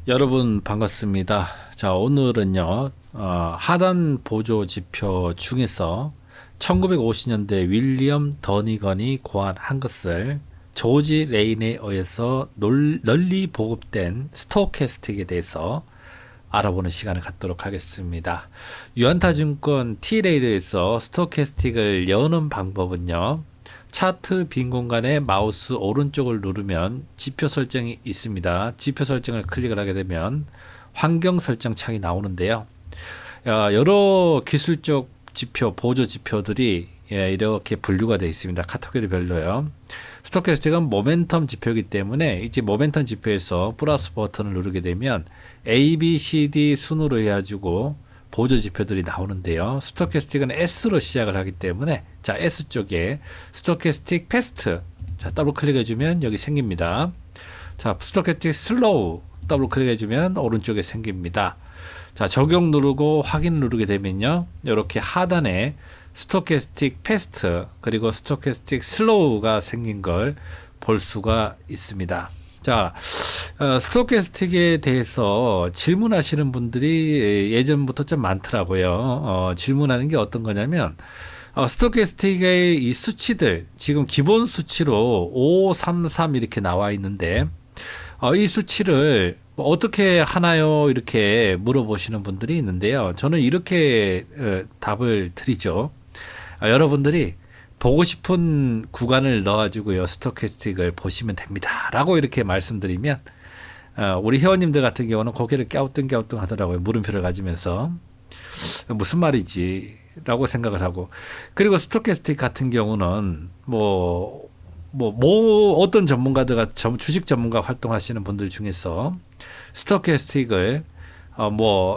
여러분 반갑습니다. 자, 오늘은요, 하단 보조 지표 중에서 1950년대 윌리엄 더니건이 고안한 것을 조지 레인에 의해서 널리 보급된 스토캐스틱에 대해서 알아보는 시간을 갖도록 하겠습니다. 유안타증권 T레이더에서 스토캐스틱을 여는 방법은요, 차트 빈 공간에 마우스 오른쪽을 누르면 지표 설정이 있습니다. 지표 설정을 클릭을 하게 되면 환경 설정 창이 나오는데요. 여러 기술적 지표, 보조 지표들이 이렇게 분류가 되어 있습니다. 카테고리별로요. 스토캐스틱은 모멘텀 지표이기 때문에 이제 모멘텀 지표에서 플러스 버튼을 누르게 되면 A, B, C, D 순으로 해가지고 보조 지표들이 나오는데요. 스토캐스틱은 S로 시작을 하기 때문에 자, S 쪽에 스토캐스틱 패스트, 자, 더블 클릭해 주면 여기 생깁니다. 자, 스토캐스틱 슬로우 더블 클릭해 주면 오른쪽에 생깁니다. 자, 적용 누르고 확인 누르게 되면요, 이렇게 하단에 스토캐스틱 패스트 그리고 스토캐스틱 슬로우가 생긴 걸 볼 수가 있습니다. 자, 스토캐스틱에 대해서 질문하시는 분들이 예전부터 좀 많더라고요. 질문하는 게 어떤 거냐면, 스토캐스틱의 이 수치들, 지금 기본 수치로 533 이렇게 나와 있는데, 이 수치를 어떻게 하나요? 이렇게 물어보시는 분들이 있는데요. 저는 이렇게 답을 드리죠. 여러분들이 보고 싶은 구간을 넣어가지고요, 스토캐스틱을 보시면 됩니다. 라고 이렇게 말씀드리면, 우리 회원님들 같은 경우는 고개를 갸우뚱갸우뚱 하더라고요. 물음표를 가지면서. 무슨 말이지? 라고 생각을 하고. 그리고 스토캐스틱 같은 경우는, 어떤 전문가들, 주식 전문가 활동하시는 분들 중에서 스토캐스틱을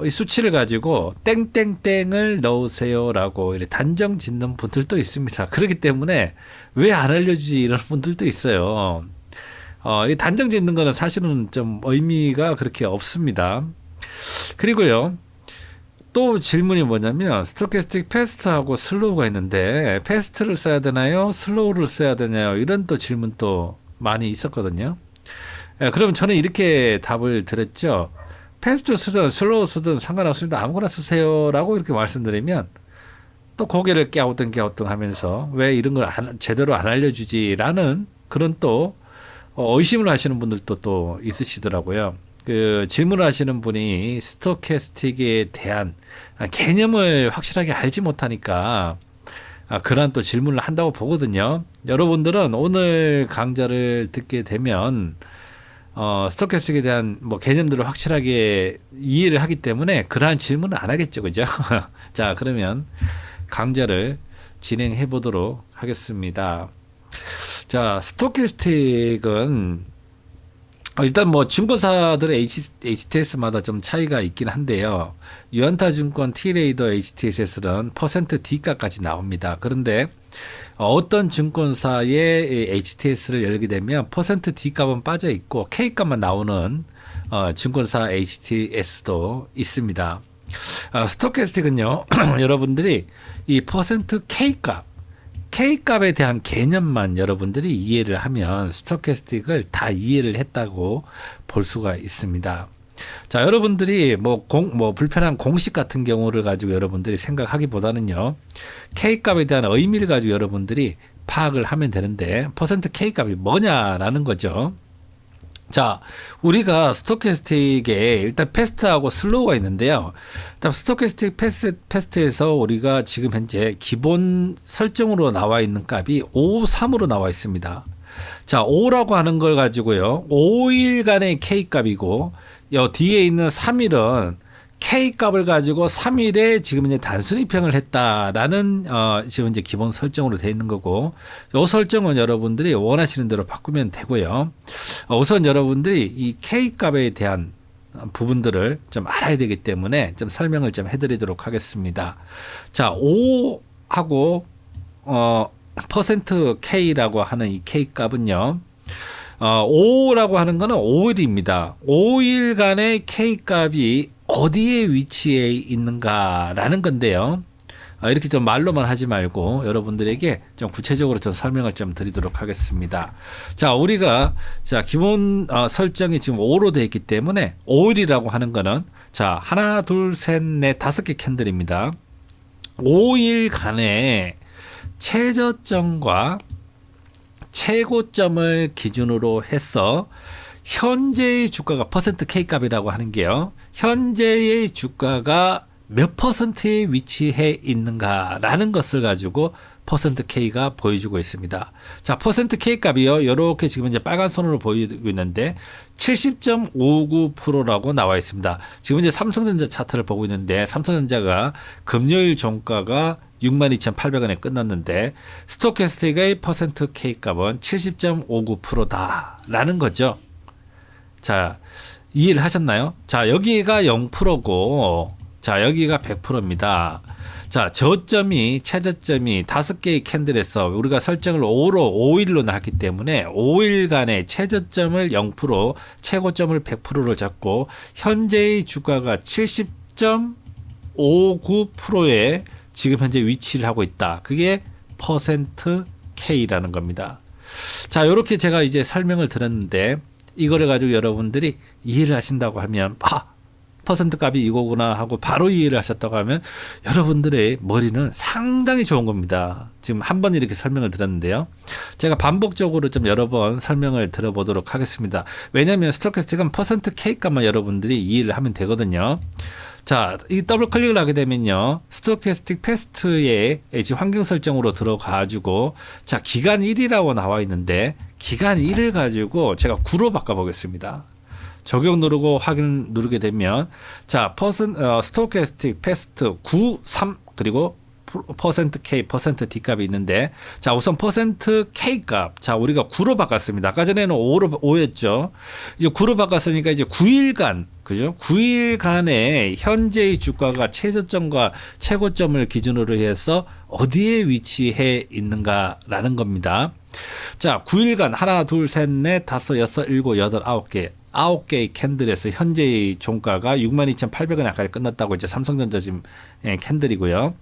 이 수치를 가지고 땡땡땡을 넣으세요라고 이렇게 단정 짓는 분들도 있습니다. 그렇기 때문에 왜 안 알려주지 이런 분들도 있어요. 이 단정 짓는 거는 사실은 좀 의미가 그렇게 없습니다. 그리고요, 또 질문이 뭐냐면, 스토캐스틱 패스트하고 슬로우가 있는데 패스트를 써야 되나요? 슬로우를 써야 되나요? 이런 또 질문 또 많이 있었거든요. 그러면 저는 이렇게 답을 드렸죠. 패스트 쓰든 슬로우 쓰든 상관없습니다. 아무거나 쓰세요 라고 이렇게 말씀드리면 또 고개를 갸우뚱갸우뚱 하면서 왜 이런 걸 제대로 안 알려주지 라는 그런 또 의심을 하시는 분들도 또 있으시더라고요. 그 질문을 하시는 분이 스토캐스틱에 대한 개념을 확실하게 알지 못하니까 그러한 또 질문을 한다고 보거든요. 여러분들은 오늘 강좌를 듣게 되면 스토캐스틱에 대한 개념들을 확실하게 이해를 하기 때문에 그러한 질문은 안 하겠죠, 그죠? 자, 그러면 강좌를 진행해 보도록 하겠습니다. 자, 스토캐스틱은 일단 증권사들의 HTS마다 좀 차이가 있긴 한데요. 유안타증권 T레이더 HTS에서는 퍼센트 D가까지 나옵니다. 그런데 어떤 증권사의 HTS를 열게 되면 퍼센트 D값은 빠져 있고 K값만 나오는 증권사 HTS도 있습니다. 스토캐스틱은요, 여러분들이 이 퍼센트 K값에 대한 개념만 여러분들이 이해를 하면 스토캐스틱을 다 이해를 했다고 볼 수가 있습니다. 자, 여러분들이 불편한 공식 같은 경우를 가지고 여러분들이 생각하기보다는요, K값에 대한 의미를 가지고 여러분들이 파악을 하면 되는데, 퍼센트 K값이 뭐냐라는 거죠. 자, 우리가 스토캐스틱에 일단 패스트하고 슬로우가 있는데요. 일단 스토캐스틱 패스트에서 우리가 지금 현재 기본 설정으로 나와 있는 값이 53으로 나와 있습니다. 자, 5라고 하는 걸 가지고요, 5일간의 K값이고, 뒤에 있는 3일은 K값을 가지고 3일에 지금 이제 단순입형을 했다라는 지금 이제 기본 설정으로 되어 있는 거고, 이 설정은 여러분들이 원하시는 대로 바꾸면 되고요. 우선 여러분들이 이 K값에 대한 부분들을 좀 알아야 되기 때문에 좀 설명을 좀 해드리도록 하겠습니다. 자, 5하고 퍼센트 K라고 하는 이 K값은요, 5라고 하는 거는 5일입니다. 5일간의 K값이 어디에 위치해 있는가라는 건데요. 이렇게 좀 말로만 하지 말고 여러분들에게 좀 구체적으로 좀 설명을 좀 드리도록 하겠습니다. 자, 우리가 자 기본 설정이 지금 5로 되어 있기 때문에 5일이라고 하는 거는 자 하나 둘 셋 넷 다섯 개 캔들입니다. 5일간의 최저점과 최고점을 기준으로 해서 현재의 주가가 퍼센트 K 값이라고 하는 게요. 현재의 주가가 몇 퍼센트에 위치해 있는가라는 것을 가지고 퍼센트 K가 보여주고 있습니다. 자, 퍼센트 K 값이요. 이렇게 지금 이제 빨간 선으로 보이고 있는데 70.59%라고 나와 있습니다. 지금 이제 삼성전자 차트를 보고 있는데 삼성전자가 금요일 종가가 62,800원에 끝났는데 스토캐스틱의 퍼센트 K 값은 70.59%다라는 거죠. 자, 이해를 하셨나요? 자, 여기가 0%고 자, 여기가 100%입니다. 자, 저점이, 최저점이 5개의 캔들에서 우리가 설정을 5일로 나왔기 때문에 5일간의 최저점을 0%, 최고점을 100%를 잡고 현재의 주가가 70.59%에 지금 현재 위치를 하고 있다. 그게 퍼센트 K라는 겁니다. 자, 이렇게 제가 이제 설명을 드렸는데 이거를 가지고 여러분들이 이해를 하신다고 하면 퍼센트 값이 이거구나 하고 바로 이해를 하셨다고 하면 여러분들의 머리는 상당히 좋은 겁니다. 지금 한 번 이렇게 설명을 드렸는데요. 제가 반복적으로 좀 여러 번 설명을 들어보도록 하겠습니다. 왜냐하면 스토캐스틱은 퍼센트 K 값만 여러분들이 이해를 하면 되거든요. 자, 이 더블 클릭을 하게 되면요. 스토캐스틱 패스트의 지금 환경 설정으로 들어가지고 자, 기간 1이라고 나와 있는데 기간 1을 가지고 제가 9로 바꿔 보겠습니다. 적용 누르고 확인 누르게 되면 자, 스토캐스틱 패스트 9, 3 그리고 퍼센트 K, 퍼센트 D 값이 있는데 자, 우선 퍼센트 K 값. 자, 우리가 9로 바꿨습니다. 아까 전에는 5였죠. 이제 9로 바꿨으니까 이제 9일간 그죠? 9일간의 현재의 주가가 최저점과 최고점을 기준으로 해서 어디에 위치해 있는가라는 겁니다. 자, 9일간 하나, 둘, 셋, 넷, 다섯, 여섯, 일곱, 여덟, 9개. 9개의 캔들에서 현재의 종가가 62,800원에 아까 끝났다고 이제 삼성전자 지금 캔들이고요.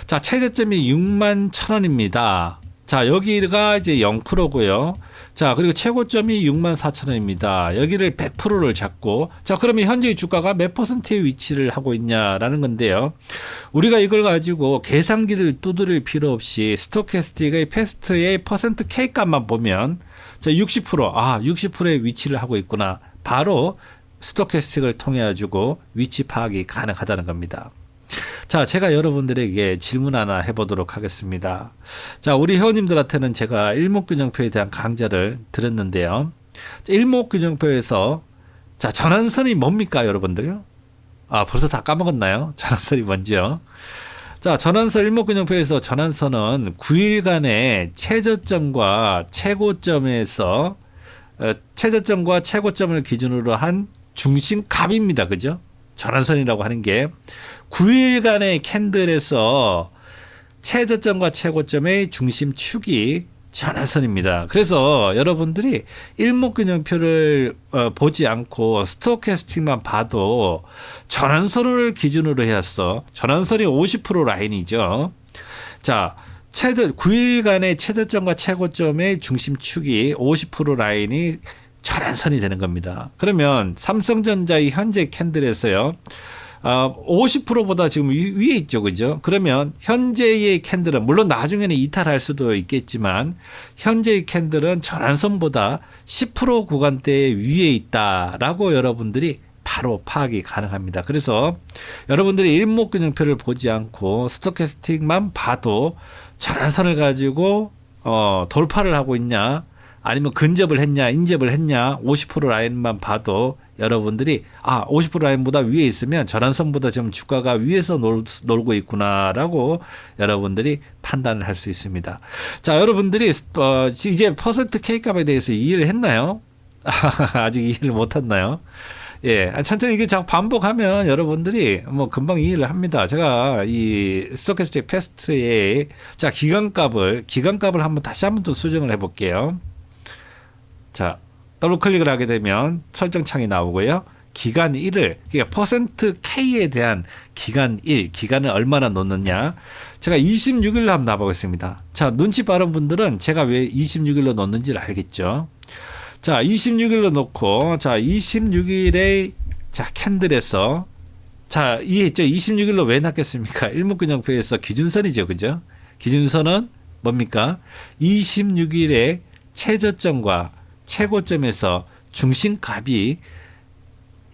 자, 최저점이 61,000원입니다. 자, 여기가 이제 0%고요. 자, 그리고 최고점이 64,000원입니다. 여기를 100%를 잡고 자, 그러면 현재의 주가가 몇 퍼센트의 위치를 하고 있냐라는 건데요. 우리가 이걸 가지고 계산기를 두드릴 필요 없이 스토캐스틱의 패스트의 퍼센트 K 값만 보면 자, 60%, 60%의 위치를 하고 있구나. 바로 스토캐스틱을 통해 가지고 위치 파악이 가능하다는 겁니다. 자, 제가 여러분들에게 질문 하나 해보도록 하겠습니다. 자, 우리 회원님들한테는 제가 일목균형표에 대한 강좌를 드렸는데요. 일목균형표에서 자, 전환선이 뭡니까, 여러분들요? 벌써 다 까먹었나요? 전환선이 뭔지요? 자, 전환선 일목균형표에서 전환선은 9일간의 최저점과 최고점에서 최저점과 최고점을 기준으로 한 중심값입니다. 그죠? 전환선이라고 하는 게 9일간의 캔들에서 최저점과 최고점의 중심축이 전환선입니다. 그래서 여러분들이 일목균형표를 보지 않고 스토캐스틱만 봐도 전환선을 기준으로 해서 전환선이 50% 라인이죠. 자, 9일간의 최저점과 최고점의 중심축이 50% 라인이 전환선이 되는 겁니다. 그러면 삼성전자의 현재 캔들에서요. 50%보다 지금 위에 있죠. 그죠? 그러면 현재의 캔들은 물론 나중에는 이탈할 수도 있겠지만 현재의 캔들은 전환선보다 10% 구간대 위에 있다라고 여러분들이 바로 파악이 가능합니다. 그래서 여러분들이 일목균형표를 보지 않고 스토캐스틱만 봐도 전환선을 가지고 돌파를 하고 있냐 아니면 근접을 했냐 인접을 했냐 50% 라인만 봐도 여러분들이 50% 라인보다 위에 있으면 전환선보다 지금 주가가 위에서 놀고 있구나라고 여러분들이 판단을 할 수 있습니다. 자, 여러분들이 이제 퍼센트 K 값에 대해서 이해를 했나요? 아직 이해를 못했나요? 예, 천천히 이게 자꾸 반복하면 여러분들이 뭐 금방 이해를 합니다. 제가 이 스토캐스틱 패스트의 자 기간값을 한번 다시 한번 또 수정을 해볼게요. 자, 더블 클릭을 하게 되면 설정 창이 나오고요. 기간 1을, 그러니까 퍼센트 K에 대한 기간 1, 기간을 얼마나 놓느냐. 제가 26일로 한번 놔보겠습니다. 자, 눈치 빠른 분들은 제가 왜 26일로 놓는지를 알겠죠. 자, 26일로 놓고, 자, 26일에, 자, 캔들에서, 자, 이해했죠? 26일로 왜 놨겠습니까? 일목균형표에서 기준선이죠. 그죠? 기준선은 뭡니까? 26일에 최저점과 최고점에서 중심값이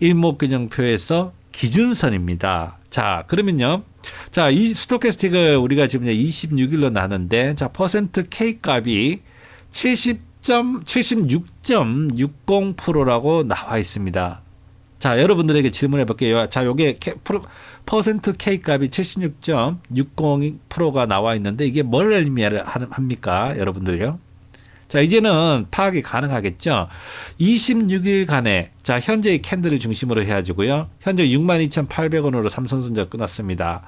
일목균형표에서 기준선입니다. 자, 그러면요. 자, 이 스토캐스틱을 우리가 지금 26일로 나는데, 자, 퍼센트 K 값이 76.60%라고 나와 있습니다. 자, 여러분들에게 질문해 볼게요. 자, 요게 퍼센트 K 값이 76.60%가 나와 있는데, 이게 뭘 의미합니까? 여러분들요? 자, 이제는 파악이 가능하겠죠. 26일간에, 자, 현재의 캔들을 중심으로 해가지고요. 현재 62,800원으로 삼성전자 끝났습니다.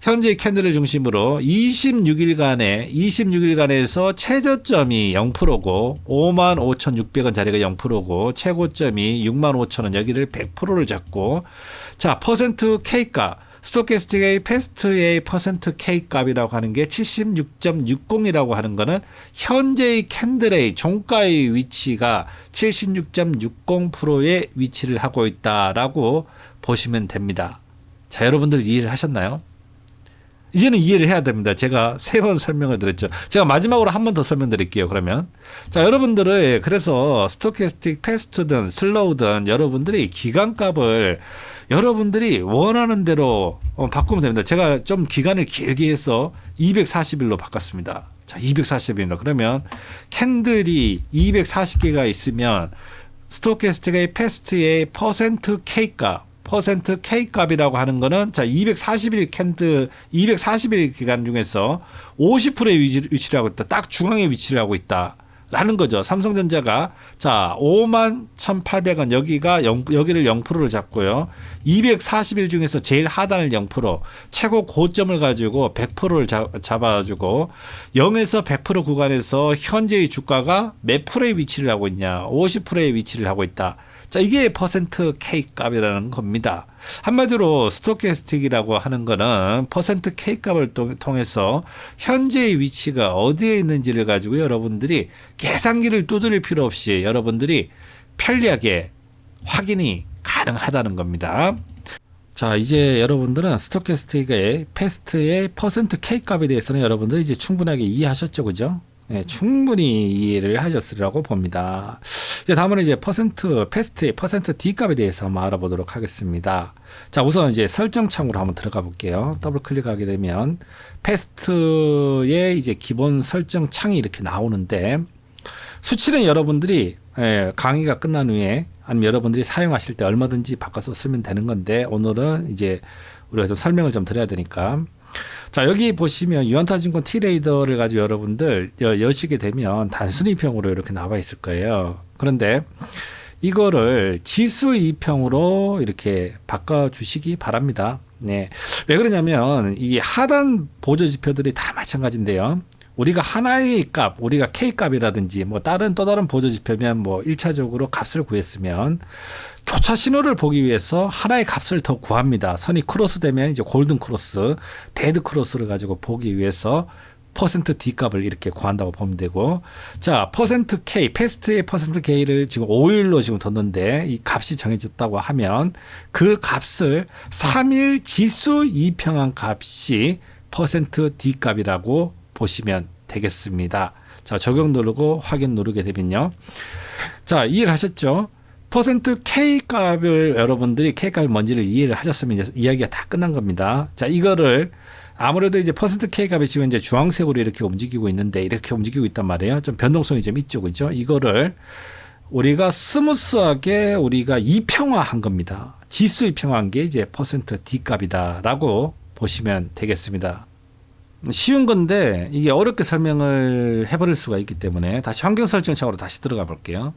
현재의 캔들을 중심으로 26일간에서 최저점이 0%고, 55,600원 자리가 0%고, 최고점이 65,000원, 여기를 100%를 잡고, 자, 퍼센트 K가, 스토캐스틱의 패스트의 퍼센트 K 값이라고 하는 게 76.60이라고 하는 거는 현재의 캔들의 종가의 위치가 76.60%의 위치를 하고 있다라고 보시면 됩니다. 자, 여러분들 이해를 하셨나요? 이제는 이해를 해야 됩니다. 제가 3번 설명을 드렸죠. 제가 마지막으로 한 번 더 설명드릴게요. 그러면 자, 여러분들의 그래서 스토캐스틱 패스트든 슬로우든 여러분들이 기간값을 여러분들이 원하는 대로 바꾸면 됩니다. 제가 좀 기간을 길게 해서 240일로 바꿨습니다. 자, 240일로. 그러면 캔들이 240개가 있으면 스토캐스틱의 패스트의 퍼센트 K 값, 퍼센트 K 값이라고 하는 거는, 자, 240일 캔들, 240일 기간 중에서 50%의 위치를 하고 있다. 딱 중앙에 위치를 하고 있다. 라는 거죠. 삼성전자가, 자, 51,800원, 여기를 0%를 잡고요. 240일 중에서 제일 하단을 0%, 최고 고점을 가지고 100%를 잡아가지고 0에서 100% 구간에서 현재의 주가가 몇 프로의 위치를 하고 있냐? 50%의 위치를 하고 있다. 자, 이게 퍼센트 K 값이라는 겁니다. 한마디로 스토캐스틱이라고 하는 거는 퍼센트 K 값을 통해서 현재의 위치가 어디에 있는지를 가지고 여러분들이 계산기를 두드릴 필요 없이 여러분들이 편리하게 확인이 가능하다는 겁니다. 자, 이제 여러분들은 스토캐스틱의 패스트의 퍼센트 K 값에 대해서는 여러분들이 이제 충분하게 이해하셨죠, 그죠? 네, 충분히 이해를 하셨으리라고 봅니다. 이제 다음은 이제 패스트의 퍼센트 D 값에 대해서 한번 알아보도록 하겠습니다. 자, 우선 이제 설정 창으로 한번 들어가 볼게요. 더블 클릭하게 되면 패스트의 이제 기본 설정 창이 이렇게 나오는데, 수치는 여러분들이 강의가 끝난 후에 아니면 여러분들이 사용하실 때 얼마든지 바꿔서 쓰면 되는 건데, 오늘은 이제 우리가 좀 설명을 좀 드려야 되니까. 자, 여기 보시면 유한타증권 T레이더를 가지고 여러분들 여시게 되면 단순 2평으로 이렇게 나와 있을 거예요. 그런데 이거를 지수 2평으로 이렇게 바꿔주시기 바랍니다. 네. 왜 그러냐면 이게 하단 보조 지표들이 다 마찬가지인데요. 우리가 하나의 값, 우리가 K 값이라든지 뭐 또 다른 보조 지표면 뭐 1차적으로 값을 구했으면 교차 신호를 보기 위해서 하나의 값을 더 구합니다. 선이 크로스 되면 이제 골든 크로스, 데드 크로스를 가지고 보기 위해서 퍼센트 D 값을 이렇게 구한다고 보면 되고, 자, 퍼센트 K, 패스트의 퍼센트 K를 지금 5일로 지금 뒀는데 이 값이 정해졌다고 하면 그 값을 3일 지수 2평한 값이 퍼센트 D 값이라고 보시면 되겠습니다. 자, 적용 누르고 확인 누르게 되면요. 자, 이해를 하셨죠? 퍼센트 K 값을 여러분들이 K 값이 뭔지를 이해를 하셨으면 이제 이야기가 다 끝난 겁니다. 자, 이거를 아무래도 이제 퍼센트 K 값이 지금 이제 주황색으로 이렇게 움직이고 있는데, 이렇게 움직이고 있단 말이에요. 좀 변동성이 좀 있죠. 그죠? 이거를 우리가 스무스하게 우리가 이평화한 겁니다. 지수 이평화한 게 이제 퍼센트 D 값이다라고 보시면 되겠습니다. 쉬운 건데 이게 어렵게 설명을 해버릴 수가 있기 때문에 다시 환경 설정 창으로 다시 들어가 볼게요.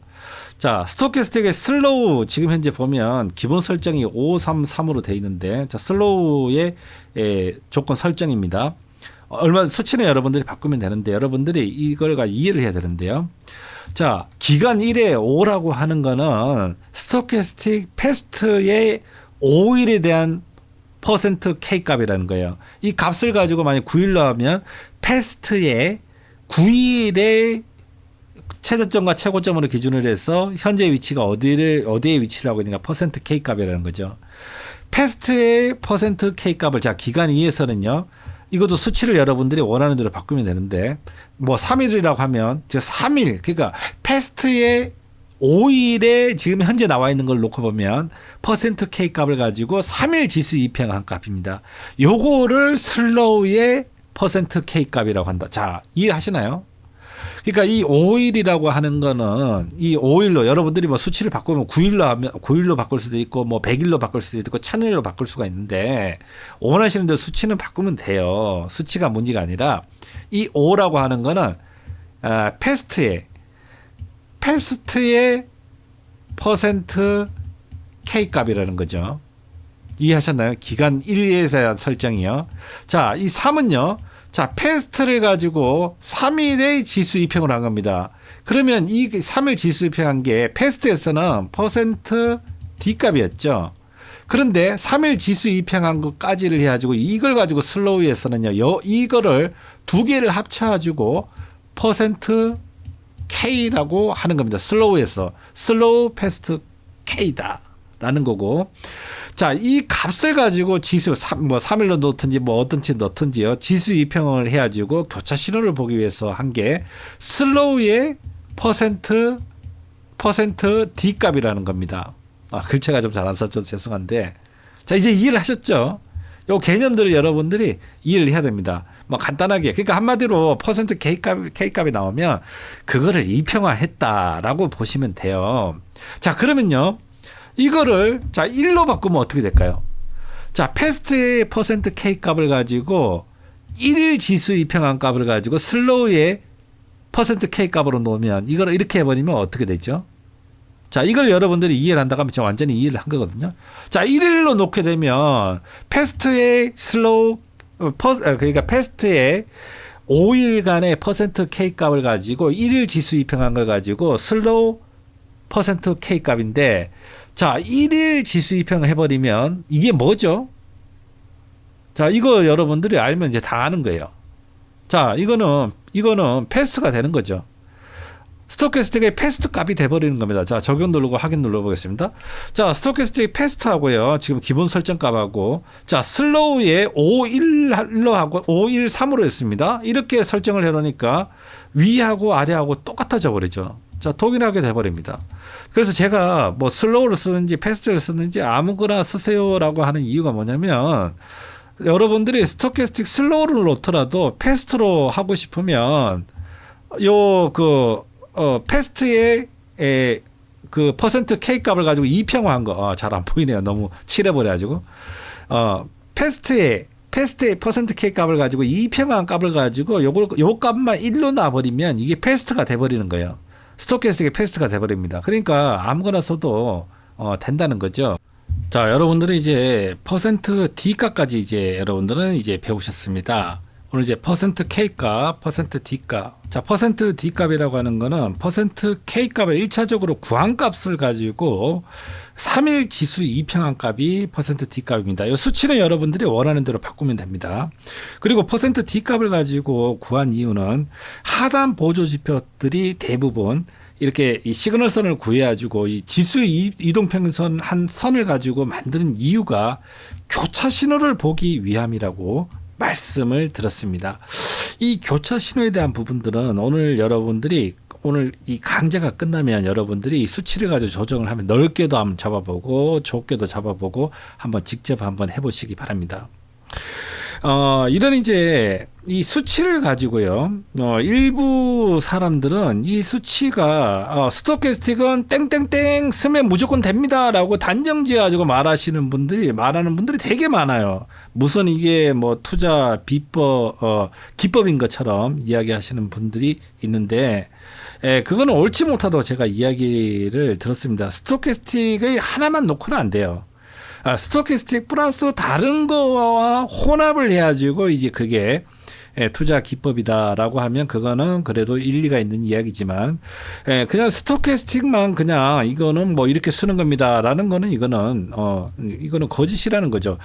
자, 스토캐스틱의 슬로우 지금 현재 보면 기본 설정이 533으로 되어 있는데, 자, 슬로우의 조건 설정입니다. 얼마 수치는 여러분들이 바꾸면 되는데 여러분들이 이걸 이해를 해야 되는데요. 자, 기간 1에 5라고 하는 거는 스토캐스틱 패스트의 5일에 대한 퍼센트 K 값이라는 거예요. 이 값을 가지고 만약 9일로 하면 패스트의 9일의 최저점과 최고점으로 기준을 해서 현재 위치가 어디에 위치를 하고 있는가 퍼센트 K 값이라는 거죠. 패스트의 퍼센트 K 값을 자 기간 2에서는요. 이것도 수치를 여러분들이 원하는 대로 바꾸면 되는데 뭐 3일이라고 하면 저 3일 그러니까 패스트의 5일에 지금 현재 나와 있는 걸 놓고 보면 퍼센트 K 값을 가지고 3일 지수 이평한 값입니다. 요거를 슬로우의 퍼센트 K 값이라고 한다. 자, 이해하시나요? 그러니까 이 5일이라고 하는 거는 이 5일로 여러분들이 뭐 수치를 바꾸면 9일로 하면 9일로 바꿀 수도 있고 뭐 100일로 바꿀 수도 있고 1000일로 바꿀 수가 있는데 원하시는 대로 수치는 바꾸면 돼요. 수치가 문제가 아니라 이 5라고 하는 거는 패스트의 퍼센트 K 값이라는 거죠. 이해하셨나요? 기간 1에서 대한 설정이요. 자, 이 3은요. 자, 패스트를 가지고 3일의 지수 이평을 한 겁니다. 그러면 이 3일 지수 이평한 게 패스트에서는 퍼센트 D 값이었죠. 그런데 3일 지수 이평한 것까지를 해가지고 이걸 가지고 슬로우에서는요. 이거를 두 개를 합쳐가지고 퍼센트 K라고 하는 겁니다. 슬로우에서 슬로우 패스트 K다 라는 거고 자, 이 값을 가지고 지수 뭐 3일로 넣든지 뭐 어떤지 넣든지요. 지수 이평을 해가지고 교차 신호를 보기 위해서 한 게 슬로우의 퍼센트 D 값이라는 겁니다. 글자가 좀 잘 안 썼죠. 죄송한데. 자, 이제 이해를 하셨죠? 요 개념들을 여러분들이 이해를 해야 됩니다. 뭐 간단하게. 그러니까 한마디로 퍼센트 K 값이 나오면 그거를 이평화했다라고 보시면 돼요. 자, 그러면요. 이거를 자 1로 바꾸면 어떻게 될까요? 자, 패스트의 퍼센트 K 값을 가지고 1일 지수 이평한 값을 가지고 슬로우의 퍼센트 K 값으로 놓으면 이걸 이렇게 해버리면 어떻게 되죠? 자, 이걸 여러분들이 이해를 한다고 하면 제가 완전히 이해를 한 거거든요. 자, 1일로 놓게 되면 패스트의 그러니까 패스트의 5일간의 퍼센트 K 값을 가지고 1일 지수 이평한 걸 가지고 슬로우 퍼센트 K 값인데 자, 1일 지수 이평을 해버리면 이게 뭐죠? 자, 이거 여러분들이 알면 이제 다 아는 거예요. 자, 이거는 패스트가 되는 거죠. 스토캐스틱의 패스트 값이 돼버리는 겁니다. 자, 적용 누르고 확인 눌러보겠습니다. 자, 스토캐스틱 패스트하고요. 지금 기본 설정 값하고 자, 슬로우에 5.1로 하고 5.13으로 했습니다. 이렇게 설정을 해놓으니까 위하고 아래하고 똑같아져 버리죠. 자, 동일하게 돼버립니다. 그래서 제가 뭐 슬로우를 쓰는지 패스트를 쓰는지 아무거나 쓰세요라고 하는 이유가 뭐냐면 여러분들이 스토캐스틱 슬로우를 놓더라도 패스트로 하고 싶으면 패스트의 그 퍼센트 K 값을 가지고 이평화한 거 잘 안 보이네요. 너무 칠해버려가지고 패스트의 퍼센트 K 값을 가지고 이평화한 값을 가지고 요 값만 1로 놔버리면 이게 패스트가 돼버리는 거예요. 스토캐스틱의 패스트가 돼버립니다. 그러니까 아무거나 써도 된다는 거죠. 자, 여러분들이 이제 퍼센트 D 값까지 이제 여러분들은 이제 배우셨습니다. 오늘 이제 퍼센트 K 값, 퍼센트 D 값. 자, 퍼센트 D 값이라고 하는 거는 퍼센트 K 값을 1차적으로 구한 값을 가지고 3일 지수 이평한 값이 퍼센트 D 값입니다. 이 수치는 여러분들이 원하는 대로 바꾸면 됩니다. 그리고 퍼센트 D 값을 가지고 구한 이유는 하단 보조 지표들이 대부분 이렇게 이 시그널선을 구해가지고 이 지수 이동평선 한 선을 가지고 만드는 이유가 교차 신호를 보기 위함이라고 말씀을 드렸습니다. 이 교차 신호에 대한 부분들은 오늘 이 강좌가 끝나면 여러분들이 이 수치를 가지고 조정을 하면 넓게도 한번 잡아보고 좁게도 잡아보고 한번 직접 한번 해보시기 바랍니다. 이런 이제 이 수치를 가지고요. 일부 사람들은 이 수치가 스토캐스틱은 땡땡땡 쓰면 무조건 됩니다라고 단정지어 가지고 말하는 분들이 되게 많아요. 무슨 이게 뭐 투자 기법인 것처럼 이야기하시는 분들이 있는데 그거는 옳지 못하다고 제가 이야기를 들었습니다. 스토캐스틱의 하나만 놓고는 안 돼요. 스토캐스틱 플러스 다른 거와 혼합을 해가지고 이제 그게 투자 기법이다라고 하면 그거는 그래도 일리가 있는 이야기지만 그냥 스토캐스틱만 그냥 이거는 뭐 이렇게 쓰는 겁니다라는 거는 이거는 거짓이라는 거죠.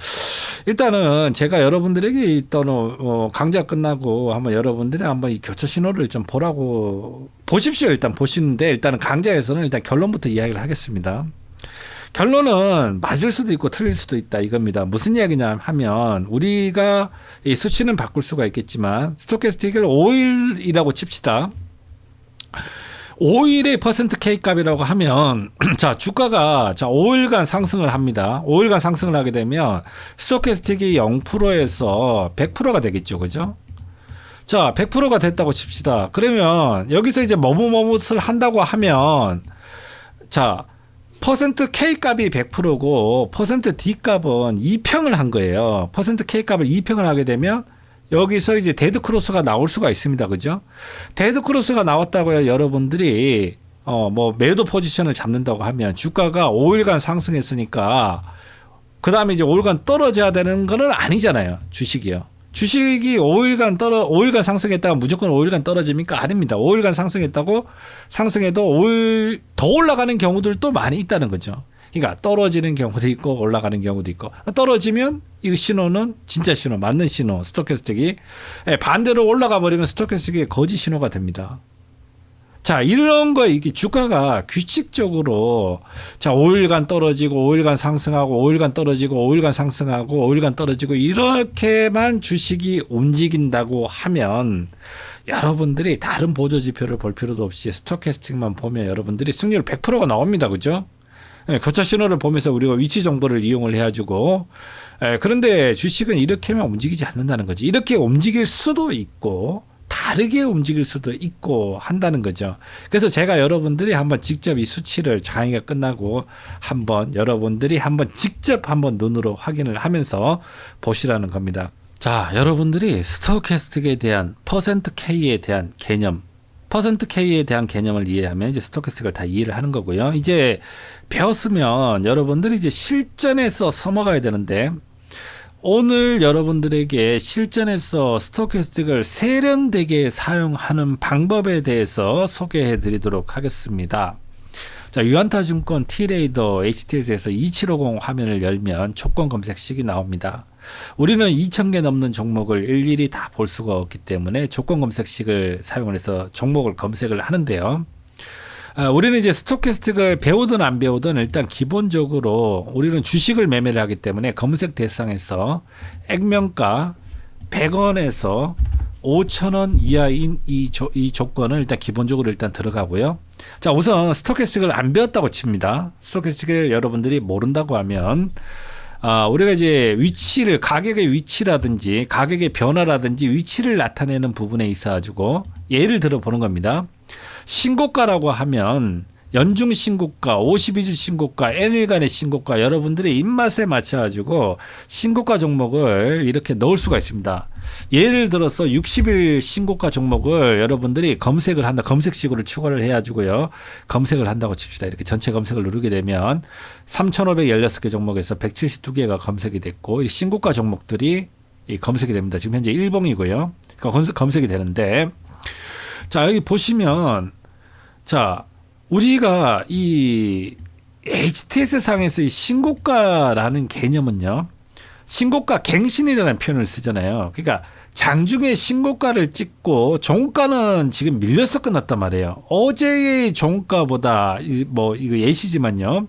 일단은 제가 여러분들에게 있던 강좌 끝나고 한번 여러분들이 한번 이 교차 신호를 좀 보십시오. 일단 보시는데 일단은 강좌에서는 일단 결론부터 이야기를 하겠습니다. 결론은 맞을 수도 있고 틀릴 수도 있다 이겁니다. 무슨 이야기냐 하면 우리가 이 수치는 바꿀 수가 있겠지만 스토캐스틱을 5일이라고 칩시다. 5일의 퍼센트 K 값이라고 하면 자 주가가 5일간 상승을 합니다. 5일간 상승을 하게 되면 스토캐스틱이 0%에서 100%가 되겠죠. 그죠? 자 100%가 됐다고 칩시다. 그러면 여기서 이제 뭐뭇을 한다고 하면 자 퍼센트 K 값이 100%고 퍼센트 D 값은 2평을 한 거예요. 퍼센트 K 값을 2평을 하게 되면 여기서 이제 데드 크로스가 나올 수가 있습니다. 그죠? 데드 크로스가 나왔다고요. 여러분들이 뭐 매도 포지션을 잡는다고 하면 주가가 5일간 상승했으니까 그다음에 이제 5일간 떨어져야 되는 거는 아니잖아요. 주식이요. 주식이 5일간 상승했다가 무조건 5일간 떨어집니까? 아닙니다. 5일간 상승했다고 상승해도 5일 더 올라가는 경우들도 많이 있다는 거죠. 그러니까 떨어지는 경우도 있고 올라가는 경우도 있고 떨어지면 이 신호는 진짜 신호, 맞는 신호, 스토캐스틱이 반대로 올라가 버리면 스토캐스틱이 거짓 신호가 됩니다. 자, 이런 거, 이게 주가가 규칙적으로, 자, 5일간 떨어지고, 5일간 상승하고, 5일간 떨어지고, 5일간 상승하고, 5일간 떨어지고, 이렇게만 주식이 움직인다고 하면, 여러분들이 다른 보조지표를 볼 필요도 없이 스토캐스틱만 보면 여러분들이 승률 100%가 나옵니다. 그죠? 교차 신호를 보면서 우리가 위치 정보를 이용을 해가지고, 그런데 주식은 이렇게만 움직이지 않는다는 거지. 이렇게 움직일 수도 있고, 다르게 움직일 수도 있고 한다는 거죠. 그래서 제가 여러분들이 한번 직접 이 수치를 강의가 끝나고 여러분들이 직접 눈으로 확인을 하면서 보시라는 겁니다. 자, 여러분들이 스토캐스틱에 대한 퍼센트 K에 대한 개념, 퍼센트 K에 대한 개념을 이해하면 이제 스토캐스틱을 다 이해를 하는 거고요. 이제 배웠으면 여러분들이 이제 실전에서 써먹어야 되는데 오늘 여러분들에게 실전에서 스토캐스틱을 세련되게 사용하는 방법에 대해서 소개해 드리도록 하겠습니다. 자, 유안타증권 T레이더 HTS에서 2750 화면을 열면 조건 검색식이 나옵니다. 우리는 2000개 넘는 종목을 일일이 다 볼 수가 없기 때문에 조건 검색식을 사용을 해서 종목을 검색을 하는데요. 우리는 이제 스토캐스틱을 배우든 안 배우든 일단 기본적으로 우리는 주식을 매매를 하기 때문에 검색 대상에서 액면가 100원에서 5,000원 이하인 이 조건을 일단 기본적으로 일단 들어가고요. 자, 우선 스토캐스틱을 안 배웠다고 칩니다. 스토캐스틱을 여러분들이 모른다고 하면 우리가 이제 위치를, 가격의 위치라든지 가격의 변화라든지 위치를 나타내는 부분에 있어 가지고 예를 들어 보는 겁니다. 신고가라고 하면 연중 신고가, 52주 신고가, N일간의 신고가, 여러분들의 입맛에 맞춰 가지고 신고가 종목을 이렇게 넣을 수가 있습니다. 예를 들어서 60일 신고가 종목을 여러분들이 검색을 한다. 검색식으로 추가를 해 가지고요. 검색을 한다고 칩시다. 이렇게 전체 검색을 누르게 되면 3,516개 종목에서 172개가 검색이 됐고 이 신고가 종목들이 검색이 됩니다. 지금 현재 1봉이고요. 그러니까 검색이 되는데 자, 여기 보시면 자, 우리가 이 HTS 상에서 이 신고가라는 개념은요. 신고가 갱신이라는 표현을 쓰잖아요. 그러니까 장중에 신고가를 찍고 종가는 지금 밀려서 끝났단 말이에요. 어제의 종가보다 이거 예시지만요.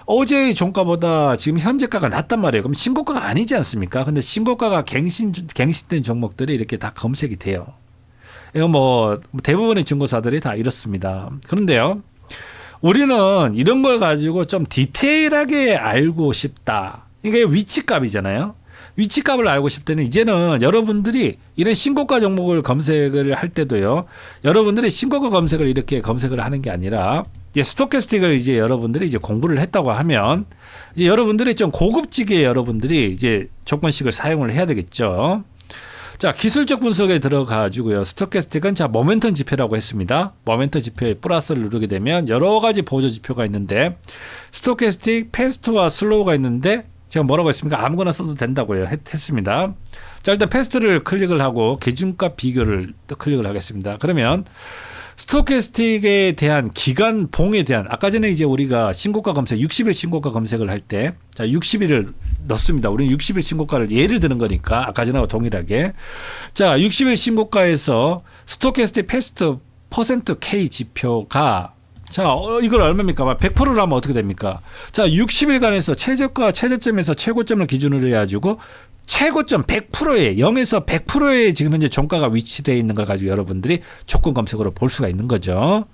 어제의 종가보다 지금 현재가가 낮단 말이에요. 그럼 신고가가 아니지 않습니까? 근데 신고가가 갱신된 종목들이 이렇게 다 검색이 돼요. 이거 뭐 대부분의 증거사들이 다 이렇습니다. 그런데요, 우리는 이런 걸 가지고 좀 디테일하게 알고 싶다. 이게 위치값이잖아요. 위치값을 알고 싶을 때는 이제는 여러분들이 이런 신고가 종목을 검색을 할 때도요, 여러분들이 신고가 검색을 이렇게 검색을 하는 게 아니라 이제 스토캐스틱을 이제 여러분들이 이제 공부를 했다고 하면 이제 여러분들이 좀 고급지게 여러분들이 이제 조건식을 사용을 해야 되겠죠. 자, 기술적 분석에 들어가지고요. 스토캐스틱은 자, 모멘텀 지표라고 했습니다. 모멘텀 지표에 플러스를 누르게 되면 여러 가지 보조 지표가 있는데 스토캐스틱 패스트와 슬로우가 있는데 제가 뭐라고 했습니까? 아무거나 써도 된다고요. 했습니다. 자, 일단 패스트를 클릭을 하고 기준값 비교를 또 클릭을 하겠습니다. 그러면 스토캐스틱에 대한 기간봉에 대한 아까 전에 이제 우리가 신고가 검색 60일 신고가 검색을 할 때 자 60일을 넣습니다. 우리는 60일 신고가를 예를 드는 거니까 아까 전하고 동일하게 자 60일 신고가에서 스토캐스틱 패스트 퍼센트 K 지표가 자 이걸 얼마입니까? 100%로 하면 어떻게 됩니까? 자 60일간에서 최저가 최저점에서 최고점을 기준으로 해가지고 최고점 100%에 0에서 100%에 지금 현재 종가가 위치되어 있는 걸 가지고 여러분들이 조건 검색으로 볼 수가 있는 거죠.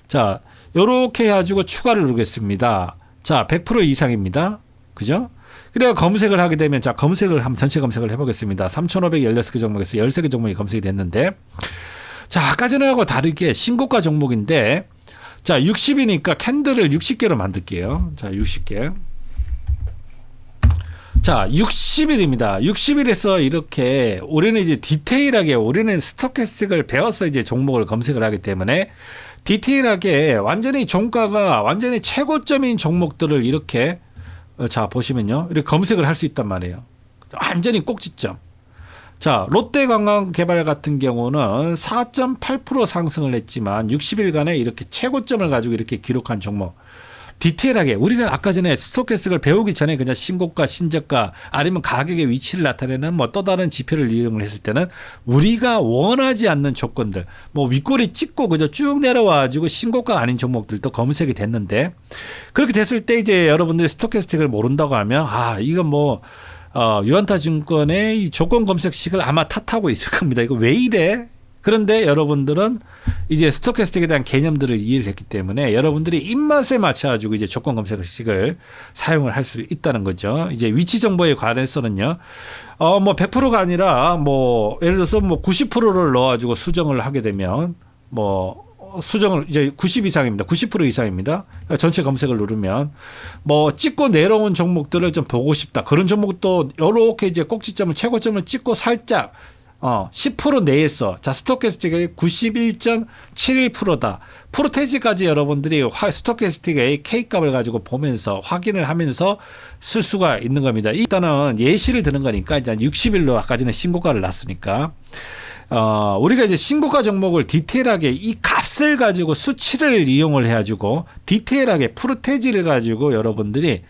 자, 요렇게 해가지고 추가를 누르겠습니다. 자, 100% 이상입니다. 그죠? 그래야 검색을 하게 되면 자, 검색을 한번 전체 검색을 해보겠습니다. 3,516개 종목에서 13개 종목이 검색이 됐는데 자, 아까 전하고 다르게 신고가 종목인데 자, 60이니까 캔들을 60개로 만들게요. 자, 60개. 자, 60일입니다. 60일에서 이렇게 우리는 이제 디테일하게 우리는 스토캐스틱을 배워서 이제 종목을 검색을 하기 때문에 디테일하게 완전히 종가가 완전히 최고점인 종목들을 이렇게 자, 보시면요. 이렇게 검색을 할 수 있단 말이에요. 완전히 꼭지점. 자, 롯데관광개발 같은 경우는 4.8% 상승을 했지만 60일간에 이렇게 최고점을 가지고 이렇게 기록한 종목. 디테일하게 우리가 아까 전에 스토캐스틱을 배우기 전에 그냥 신고가, 신저가 아니면 가격의 위치를 나타내는 뭐 또 다른 지표를 이용을 했을 때는 우리가 원하지 않는 조건들 뭐 윗꼬리 찍고 그저 쭉 내려와 가지고 신고가 아닌 종목들도 검색이 됐는데 그렇게 됐을 때 이제 여러분들이 스토캐스틱을 모른다고 하면 아 이건 뭐 유한타증권의 이 조건 검색식을 아마 탓하고 있을 겁니다. 이거 왜 이래? 그런데 여러분들은 이제 스토캐스틱에 대한 개념들을 이해를 했기 때문에 여러분들이 입맛에 맞춰가지고 이제 조건 검색식을 사용을 할 수 있다는 거죠. 이제 위치 정보에 관해서는요, 뭐 100%가 아니라 뭐 예를 들어서 뭐 90%를 넣어가지고 수정을 하게 되면 뭐 수정을 이제 90 이상입니다. 90% 이상입니다. 그러니까 전체 검색을 누르면 뭐 찍고 내려온 종목들을 좀 보고 싶다. 그런 종목도 이렇게 이제 꼭지점을 최고점을 찍고 살짝 10% 내에서 자 스토캐스틱의 91.71%다. 프로테지까지 여러분들이 스토캐스틱의 K값을 가지고 보면서 확인을 하면서 쓸 수가 있는 겁니다. 일단은 예시를 드는 거니까 이제 60일로 아까 전에 신고가를 놨으니까 우리가 이제 신고가 종목을 디테일하게 이 값을 가지고 수치를 이용을 해가지고 디테일하게 프로테지를 가지고 여러분들이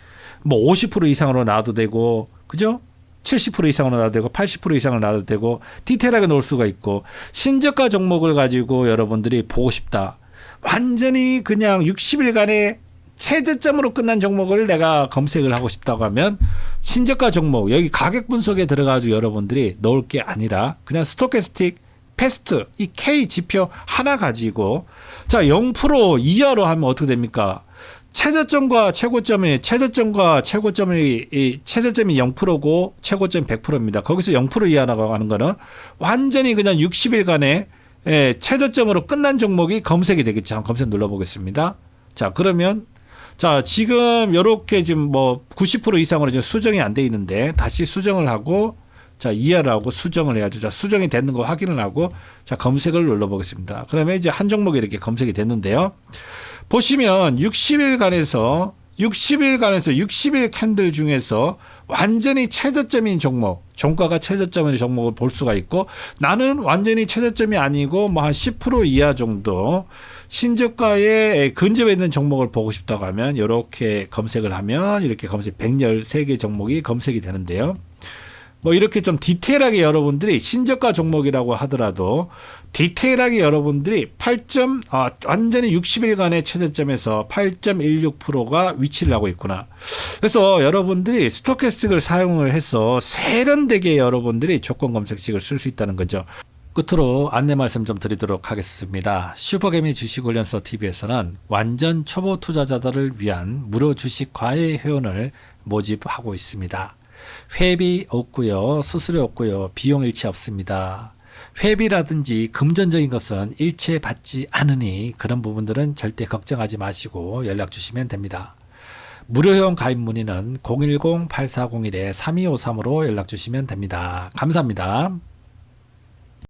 뭐 50% 이상으로 놔도 되고 그죠? 70% 이상으로 놔도 되고 80% 이상을 놔도 되고 디테일하게 놓을 수가 있고 신저가 종목을 가지고 여러분들이 보고 싶다. 완전히 그냥 60일간의 최저점으로 끝난 종목을 내가 검색을 하고 싶다고 하면 신저가 종목 여기 가격 분석에 들어가지고 여러분들이 넣을 게 아니라 그냥 스토캐스틱 패스트 이 K 지표 하나 가지고 자 0% 이하로 하면 어떻게 됩니까? 최저점과 최고점이 최저점이 0%고 최고점이 100%입니다. 거기서 0% 이하라고 하는 거는 완전히 그냥 60일간의 최저점으로 끝난 종목이 검색이 되겠죠. 한번 검색 눌러보겠습니다. 자 그러면 자 지금 이렇게 지금 뭐 90% 이상으로 지금 수정이 안 돼 있는데 다시 수정을 하고 자 이하를 하고 수정을 해야죠. 자 수정이 됐는 거 확인을 하고 자 검색을 눌러보겠습니다. 그러면 이제 한 종목이 이렇게 검색이 됐는데요. 보시면 60일간에서 60일 캔들 중에서 완전히 최저점인 종목, 종가가 최저점인 종목을 볼 수가 있고 나는 완전히 최저점이 아니고 뭐 한 10% 이하 정도 신저가에 근접해 있는 종목을 보고 싶다고 하면 이렇게 검색을 하면 이렇게 검색 113개 종목이 검색이 되는데요. 뭐 이렇게 좀 디테일하게 여러분들이 신저가 종목이라고 하더라도 디테일하게 여러분들이 완전히 60일간의 최저점에서 8.16%가 위치를 하고 있구나. 그래서 여러분들이 스토캐스틱을 사용을 해서 세련되게 여러분들이 조건 검색식을 쓸 수 있다는 거죠. 끝으로 안내 말씀 좀 드리도록 하겠습니다. 슈퍼개미 주식훈련소 TV에서는 완전 초보 투자자들을 위한 무료 주식 과외 회원을 모집하고 있습니다. 회비 없고요. 수수료 없고요. 비용 일체 없습니다. 회비라든지 금전적인 것은 일체 받지 않으니 그런 부분들은 절대 걱정하지 마시고 연락 주시면 됩니다. 무료 회원 가입 문의는 010-8401-3253으로 연락 주시면 됩니다. 감사합니다.